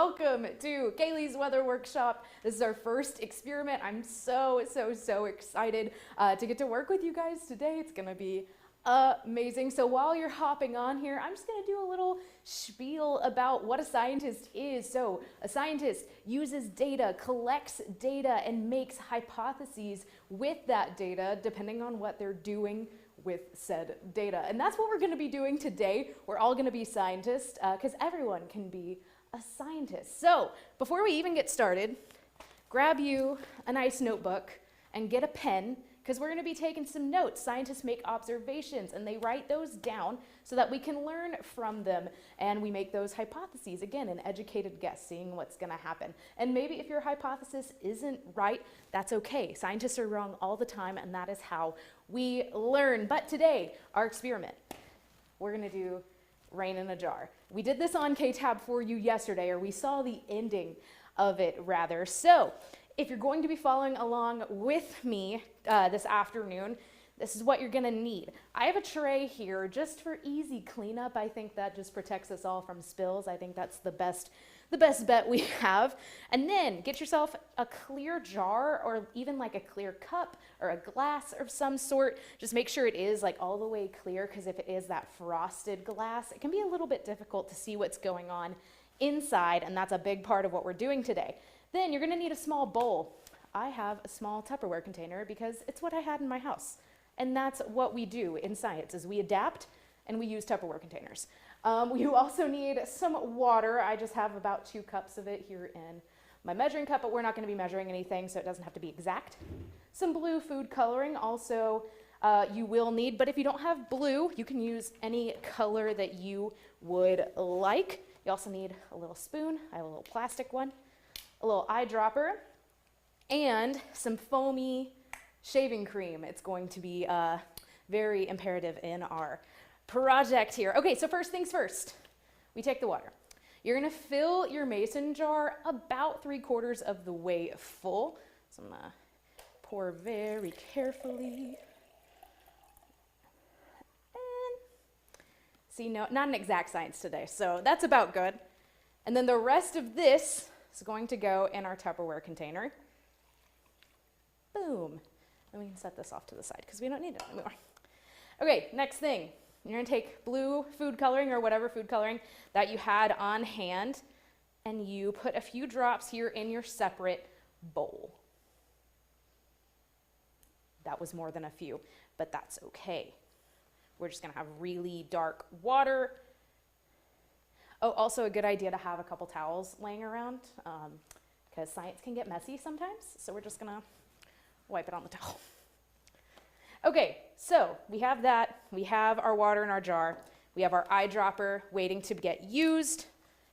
welcome to Kayleigh's Weather Workshop. This is our first experiment. I'm so excited to get to work with you guys today. It's gonna be amazing. So while you're hopping on here, I'm just gonna do a little spiel about what a scientist is. So a scientist uses data, collects data, and makes hypotheses with that data depending on what they're doing with said data. And that's what we're gonna be doing today. We're all gonna be scientists because everyone can be a scientist. So before we even get started, grab you a nice notebook and get a pen because we're gonna be taking some notes. Scientists make observations and they write those down so that we can learn from them and we make those hypotheses. Again, an educated guess, seeing what's gonna happen. And maybe if your hypothesis isn't right, that's okay. Scientists are wrong all the time and that is how we learn. But today, our experiment, we're gonna do rain in a jar. We did this on K-Tab for you yesterday, or we saw the ending of it rather. So if you're going to be following along with me this afternoon, this is what you're gonna need. I have a tray here just for easy cleanup. I think that just protects us all from spills. I think that's the best bet we have. And then get yourself a clear jar or even like a clear cup or a glass of some sort. Just make sure it is like all the way clear, because if it is that frosted glass, it can be a little bit difficult to see what's going on inside, and that's a big part of what we're doing today. Then you're gonna need a small bowl. I have a small Tupperware container because it's what I had in my house. And that's what we do in science, is we adapt and we use Tupperware containers. You also need some water. I just have about 2 cups of it here in my measuring cup, but we're not gonna be measuring anything, so it doesn't have to be exact. Some blue food coloring also you will need, but if you don't have blue, you can use any color that you would like. You also need a little spoon. I have a little plastic one, a little eyedropper, and some foamy shaving cream. It's going to be very imperative in our project here. Okay, so first things first, we take the water. You're gonna fill your mason jar about 3/4 of the way full. So I'm gonna pour very carefully. And see, no, not an exact science today, so that's about good. And then the rest of this is going to go in our Tupperware container. Boom. And we can set this off to the side because we don't need it anymore. Okay, next thing. You're gonna take blue food coloring or whatever food coloring that you had on hand, and you put a few drops here in your separate bowl. That was more than a few, but that's okay. We're just gonna have really dark water. Oh, also a good idea to have a couple towels laying around because science can get messy sometimes. So we're just gonna wipe it on the towel. Okay, so we have that. We have our water in our jar. We have our eyedropper waiting to get used,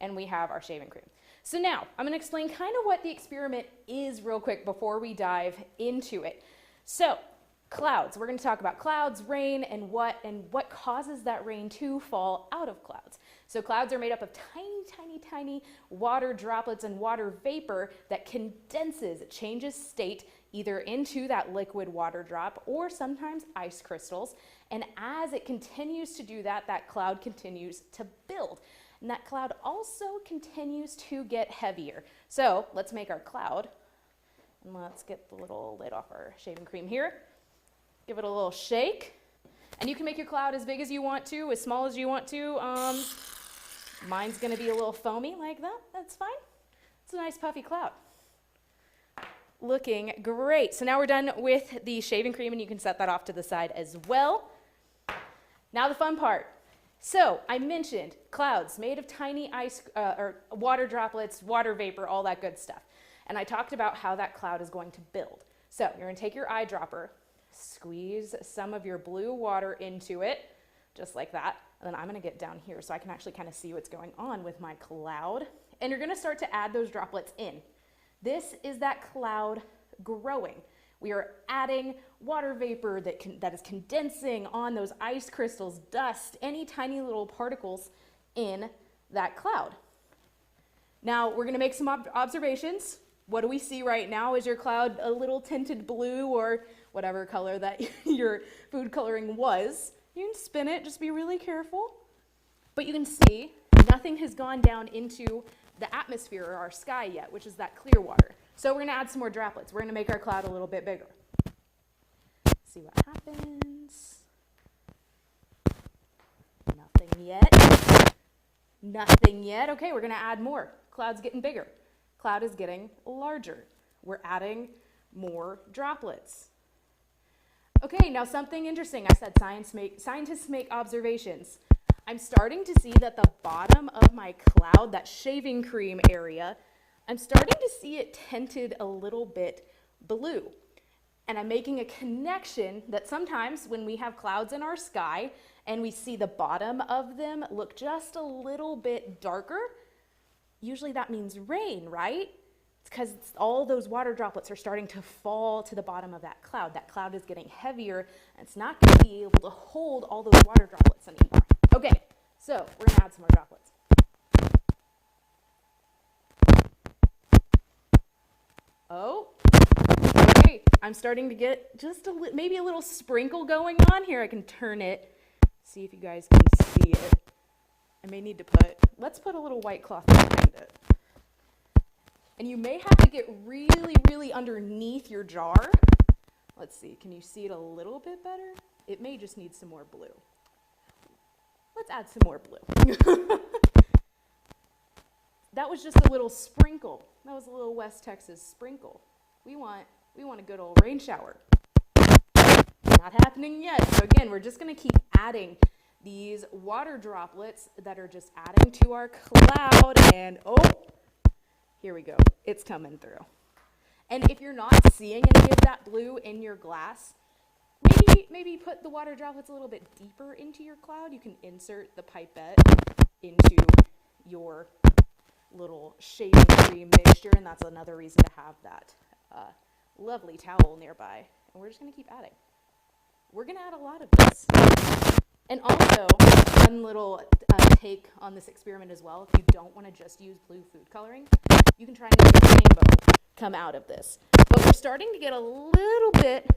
and we have our shaving cream. So now I'm gonna explain kind of what the experiment is real quick before we dive into it. So clouds, we're gonna talk about clouds, rain, and what causes that rain to fall out of clouds. So clouds are made up of tiny water droplets and water vapor that condenses, it changes state either into that liquid water drop or sometimes ice crystals. And as it continues to do that, that cloud continues to build. And that cloud also continues to get heavier. So let's make our cloud. And let's get the little lid off our shaving cream here. Give it a little shake. And you can make your cloud as big as you want to, as small as you want to. Mine's gonna be a little foamy like that. That's fine. It's a nice puffy cloud. Looking great. So now we're done with the shaving cream, and you can set that off to the side as well. Now the fun part. So I mentioned clouds made of tiny ice or water droplets, water vapor, all that good stuff. And I talked about how that cloud is going to build. So you're gonna take your eyedropper, squeeze some of your blue water into it, just like that. And then I'm gonna get down here so I can actually kind of see what's going on with my cloud. And you're gonna start to add those droplets in. This is that cloud growing. We are adding water vapor that is condensing on those ice crystals, dust, any tiny little particles in that cloud. Now we're gonna make some observations. What do we see right now? Is your cloud a little tinted blue or whatever color that your food coloring was? You can spin it, just be really careful. But you can see nothing has gone down into the atmosphere or our sky yet, which is that clear water. So we're going to add some more droplets. We're going to make our cloud a little bit bigger. See what happens. Nothing yet. Nothing yet. Okay, we're going to add more. Cloud's getting bigger. Cloud is getting larger. We're adding more droplets. Okay, now something interesting. I said scientists make observations. I'm starting to see that the bottom of my cloud, that shaving cream area, I'm starting to see it tinted a little bit blue. And I'm making a connection that sometimes when we have clouds in our sky and we see the bottom of them look just a little bit darker, usually that means rain, right? It's because all those water droplets are starting to fall to the bottom of that cloud. That cloud is getting heavier and it's not going to be able to hold all those water droplets anymore. Okay, so we're going to add some more droplets. Oh, okay, I'm starting to get just maybe a little sprinkle going on here. I can turn it, see if you guys can see it. I may need to let's put a little white cloth behind it. And you may have to get really, really underneath your jar. Let's see, can you see it a little bit better? It may just need some more blue. Let's add some more blue. That was just a little sprinkle. That was a little West Texas sprinkle. We want a good old rain shower. Not happening yet. So again, we're just going to keep adding these water droplets that are just adding to our cloud. And oh, here we go. It's coming through. And if you're not seeing any of that blue in your glass, maybe put the water droplets a little bit deeper into your cloud. You can insert the pipette into your little shaving cream mixture, and that's another reason to have that lovely towel nearby. And we're just going to keep adding. We're going to add a lot of this. And also, one little take on this experiment as well, if you don't want to just use blue food coloring, you can try and make a rainbow come out of this. But we're starting to get a little bit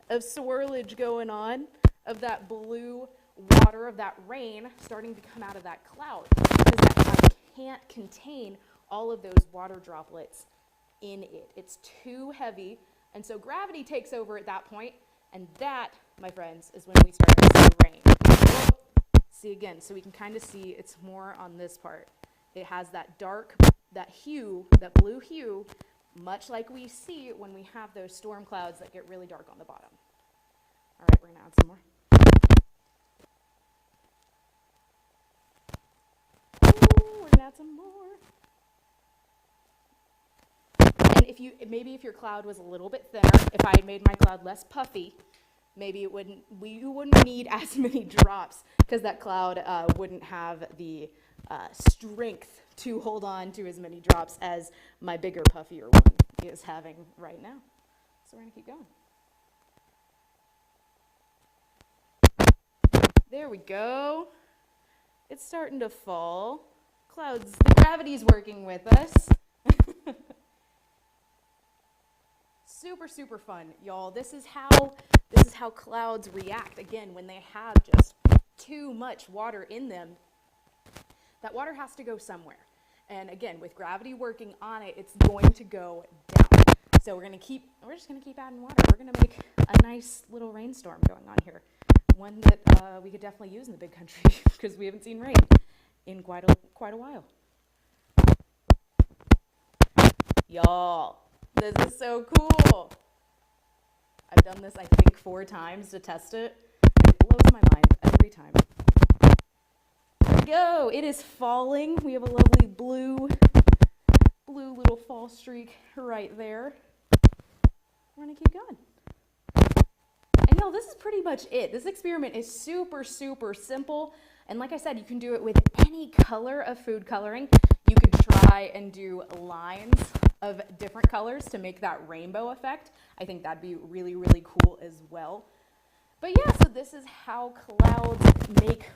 of swirlage going on of that blue water, of that rain starting to come out of that cloud, because that cloud can't contain all of those water droplets in it. It's too heavy, and so gravity takes over at that point, and that, my friends, is when we start to see rain. See again, so we can kind of see it's more on this part. It has that dark, that hue, that blue hue, much like we see when we have those storm clouds that get really dark on the bottom. All right, we're going to add some more. Ooh, we're going to add some more. And if your cloud was a little bit thinner, if I made my cloud less puffy, maybe you wouldn't need as many drops, because that cloud wouldn't have the strength to hold on to as many drops as my bigger, puffier one is having right now. So we're going to keep going. There we go. It's starting to fall. Clouds, the gravity's working with us. Super, super fun, y'all. This is how clouds react. Again, when they have just too much water in them, that water has to go somewhere. And again, with gravity working on it, it's going to go down. So we're just gonna keep adding water. We're gonna make a nice little rainstorm going on here. One that we could definitely use in the big country, because we haven't seen rain in quite a while. Y'all, this is so cool. I've done this, I think, 4 times to test it. It blows my mind every time. There we go. It is falling. We have a lovely blue little fall streak right there. We're going to keep going. And y'all, this is pretty much it. This experiment is super, super simple. And like I said, you can do it with any color of food coloring. You could try and do lines of different colors to make that rainbow effect. I think that'd be really, really cool as well. But yeah, so this is how clouds make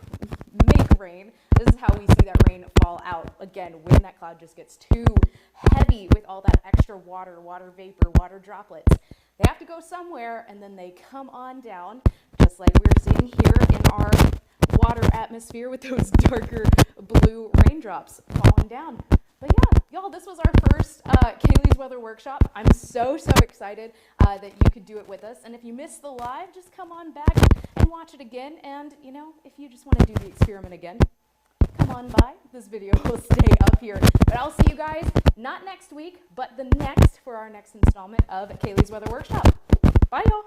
rain. This is how we see that rain fall out. Again, when that cloud just gets too heavy with all that extra water vapor, water droplets. They have to go somewhere, and then they come on down, just like we're seeing here in our water atmosphere with those darker blue raindrops falling down. But yeah, y'all, this was our first Kayleigh's Weather Workshop. I'm so excited that you could do it with us. And if you missed the live, just come on back and watch it again. And, you know, if you just want to do the experiment again, come on by. This video will stay up here. But I'll see you guys not next week, but the next for our next installment of Kayleigh's Weather Workshop. Bye, y'all.